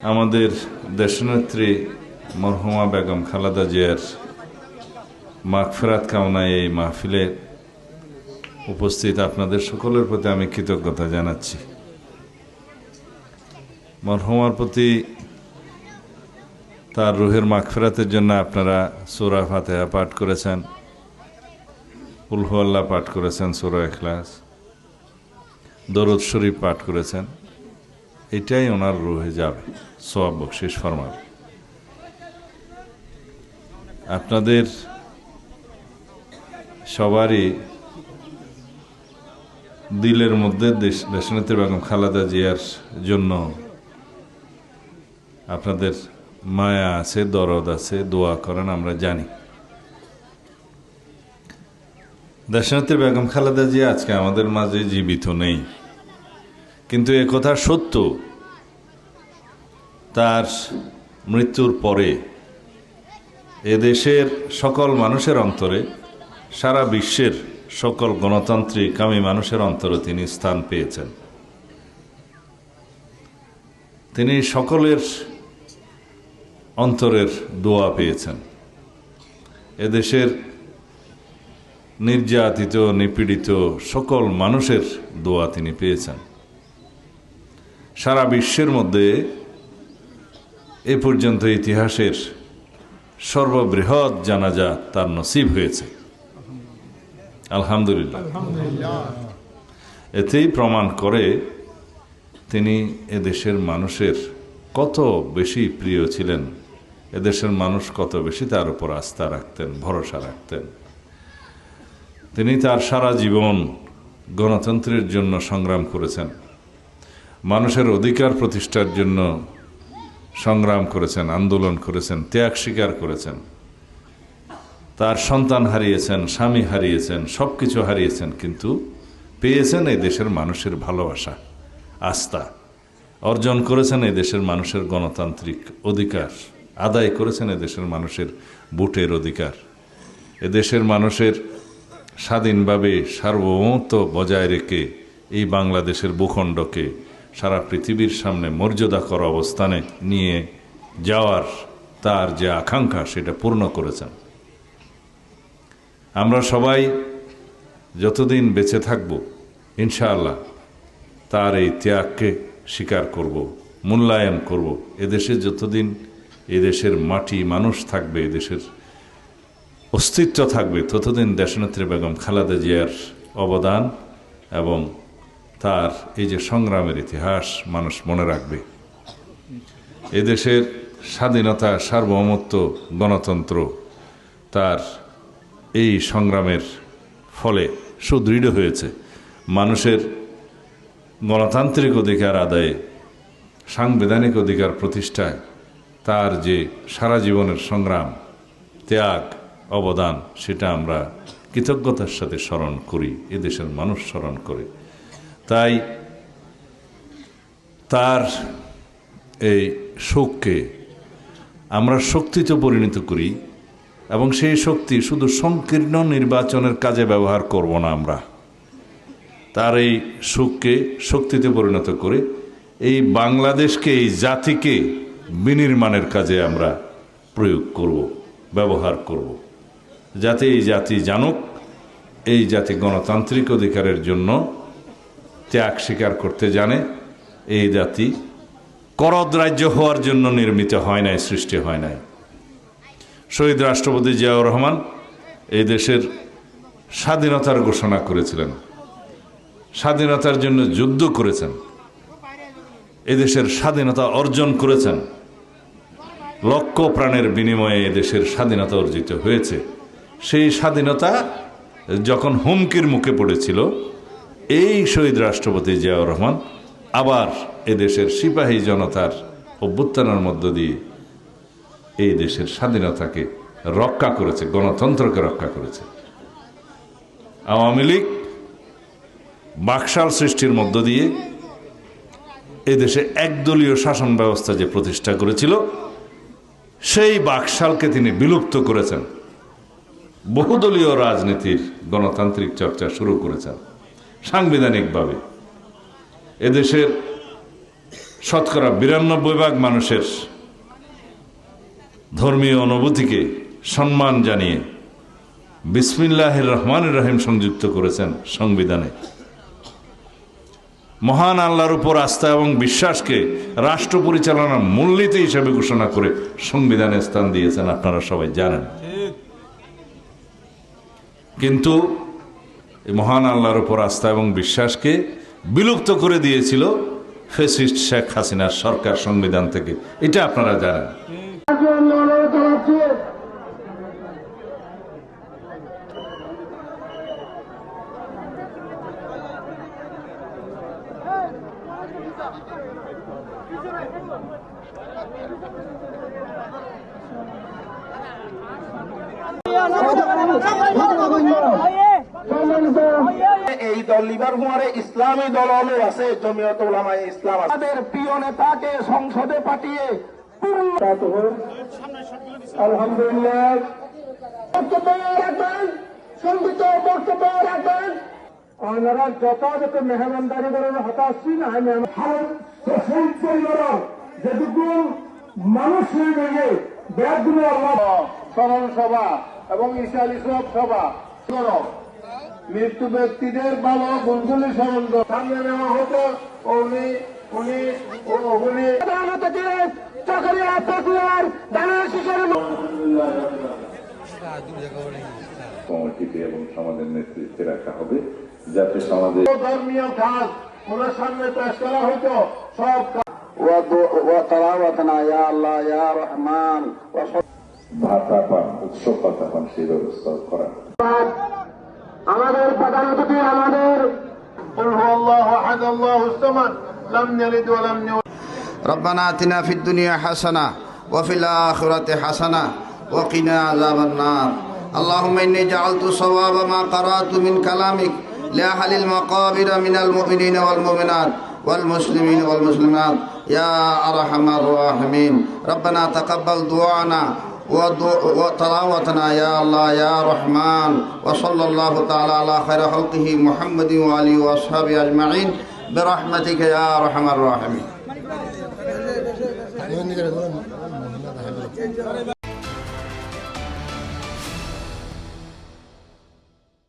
আমাদের দেশনেত্রী মরহুমা বেগম খালেদা জিয়ার মাগফিরাত কামনায় এই মাহফিলে উপস্থিত আপনাদের সকলের প্রতি আমি কৃতজ্ঞতা জানাচ্ছি। মরহুমার প্রতি তার রুহের মাগফিরাতের জন্য আপনারা সূরা ফাতিহা পাঠ করেছেন, কুল হু আল্লাহ পাঠ করেছেন, সূরা ইখলাস, দরুদ শরীফ পাঠ করেছেন। এটাই ওনার রুহে যাবে, সওয়াব বকশিশ ফরমাবে। আপনাদের সবারই দিলের মধ্যে দেশনেত্রী বেগম খালেদা জিয়ার জন্য আপনাদের মায়া আছে, দরদ আছে, দোয়া করেন, আমরা জানি। দেশনেত্রী বেগম খালেদা জিয়া আজকে আমাদের মাঝে জীবিত নেই, কিন্তু একথা সত্য, তার মৃত্যুর পরে এদেশের সকল মানুষের অন্তরে, সারা বিশ্বের সকল গণতান্ত্রিক কামী মানুষের অন্তরে তিনি স্থান পেয়েছেন। তিনি সকলের অন্তরের দোয়া পেয়েছেন। এদেশের নির্যাতিত, নিপীড়িত সকল মানুষের দোয়া তিনি পেয়েছেন। সারা বিশ্বের মধ্যে এ পর্যন্ত ইতিহাসের সর্ববৃহৎ জানাজা তার নসিব হয়েছে, আলহামদুলিল্লাহ। এতেই প্রমাণ করে তিনি এদেশের মানুষের কত বেশি প্রিয় ছিলেন, এদেশের মানুষ কত বেশি তার উপর আস্থা রাখতেন, ভরসা রাখতেন। তিনি তার সারা জীবন গণতন্ত্রের জন্য সংগ্রাম করেছেন, মানুষের অধিকার প্রতিষ্ঠার জন্য সংগ্রাম করেছেন, আন্দোলন করেছেন, ত্যাগ স্বীকার করেছেন। তার সন্তান হারিয়েছেন, স্বামী হারিয়েছেন, সব কিছু হারিয়েছেন, কিন্তু পেয়েছেন এই দেশের মানুষের ভালোবাসা, আস্থা অর্জন করেছেন। এই দেশের মানুষের গণতান্ত্রিক অধিকার আদায় করেছেন, এই দেশের মানুষের ভোটের অধিকার, এদেশের মানুষের স্বাধীনভাবে সার্বভৌমত্ব বজায় রেখে এই বাংলাদেশের ভূখণ্ডকে সারা পৃথিবীর সামনে মর্যাদাকর অবস্থানে নিয়ে যাওয়ার তার যে আকাঙ্ক্ষা, সেটা পূর্ণ করেছেন। আমরা সবাই যতদিন বেঁচে থাকব, ইনশাআল্লাহ তার এই ত্যাগকে স্বীকার করব, মূল্যায়ন করব। এদেশে যতদিন এদেশের মাটি, মানুষ থাকবে, এদেশের অস্তিত্ব থাকবে, ততদিন দেশনেত্রী বেগম খালেদা জিয়ার অবদান এবং তার এই যে সংগ্রামের ইতিহাস মানুষ মনে রাখবে। এদেশের স্বাধীনতা, সার্বভৌমত্ব, গণতন্ত্র তার এই সংগ্রামের ফলে সুদৃঢ় হয়েছে। মানুষের গণতান্ত্রিক অধিকার আদায়ে, সাংবিধানিক অধিকার প্রতিষ্ঠায় তার যে সারা জীবনের সংগ্রাম, ত্যাগ, অবদান, সেটা আমরা কৃতজ্ঞতার সাথে স্মরণ করি, এদেশের মানুষ স্মরণ করে। তাই তার এই শোককে আমরা শক্তিতে পরিণত করি, এবং সেই শক্তি শুধু সংকীর্ণ নির্বাচনের কাজে ব্যবহার করব না। আমরা তার এই শোককে শক্তিতে পরিণত করে এই বাংলাদেশকে, এই জাতিকে বিনির্মাণের কাজে আমরা প্রয়োগ করব, ব্যবহার করব, যাতে এই জাতি জানুক এই জাতি গণতান্ত্রিক অধিকারের জন্য ত্যাগ স্বীকার করতে জানে। এই জাতি করদ রাজ্য হওয়ার জন্য নির্মিত হয় নাই, সৃষ্টি হয় নাই। শহীদ রাষ্ট্রপতি জিয়াউর রহমান এই দেশের স্বাধীনতার ঘোষণা করেছিলেন, স্বাধীনতার জন্য যুদ্ধ করেছেন, এদেশের স্বাধীনতা অর্জন করেছেন। লক্ষ প্রাণের বিনিময়ে এদেশের স্বাধীনতা অর্জিত হয়েছে। সেই স্বাধীনতা যখন হুমকির মুখে পড়েছিল, এই শহীদ রাষ্ট্রপতি জিয়াউর রহমান আবার এদেশের সিপাহী জনতার অভ্যুত্থানের মধ্য দিয়ে এই দেশের স্বাধীনতাকে রক্ষা করেছে, গণতন্ত্রকে রক্ষা করেছে। আওয়ামী লীগ বাকশাল সৃষ্টির মধ্য দিয়ে এই দেশে একদলীয় শাসন ব্যবস্থা যে প্রতিষ্ঠা করেছিল, সেই বাকশালকে তিনি বিলুপ্ত করেছেন। বহুদলীয় রাজনীতির গণতান্ত্রিক চর্চা শুরু করেছেন সাংবিধানিকভাবে। এদেশের শতকরা 92% মানুষের ধর্মীয় অনুভূতিকে সম্মান জানিয়ে বিসমিল্লাহির রহমানির রহিম সংযুক্ত করেছেন সংবিধানে। মহান আল্লাহর উপর আস্থা এবং বিশ্বাসকে রাষ্ট্র পরিচালনার মূলনীতি হিসেবে ঘোষণা করে সংবিধানে স্থান দিয়েছেন, আপনারা সবাই জানেন। কিন্তু এই মহান আল্লাহর উপর আস্থা এবং বিশ্বাসকে বিলুপ্ত করে দিয়েছিল ফ্যাসিস্ট শেখ হাসিনার সরকার সংবিধান থেকে, এটা আপনারা জানেন। এই দল লিবারহুয়ারে ইসলামী দল আছে, জমিয়ত উলামায়ে ইসলাম। তাদের প্রিয় নেতাকে সংসদে পাঠিয়ে আলহামদুলিল্লাহ বক্তব্য রাখবেন, সংগীত বক্তব্য রাখবেন। আপনারা যথাযথ মেহমানদারি করেন, হতাশি না যেটুকু মানুষ হয়ে গেছে ব্যাগগুলো আল্লাহ স্মরণ সভা এবং ঈশাল ইসলাম সভা মৃত্যু ব্যক্তিদের ভালো গুণগুলি স্মরণ সামনে নেওয়া হতো। কমিটিতে এবং সমাজের নেতৃত্বে রাখা হবে, যাতে সমাজে ধর্মীয় কাজ ওনার সামনে পেশ করা হইতো। সব ভাতা পান, উৎসব ভাতা পান, সেই ব্যবস্থা করা। আমাদের প্রধান অতিথি আমাদের ربنا آتنا في الدنيا حسنة وفي الآخرة حسنة وقنا عذاب النار. اللهم إني جعلت صواب ما قرأت من كلامك لأهل المقابر من المؤمنين والمؤمنات والمسلمين والمسلمات يا أرحم الراحمين. ربنا تقبل دعانا وتلاوتنا يا الله يا رحمن. وصلى الله تعالى على خير خلقه محمد وآله وأصحابه أجمعين برحمتك يا أرحم الراحمين.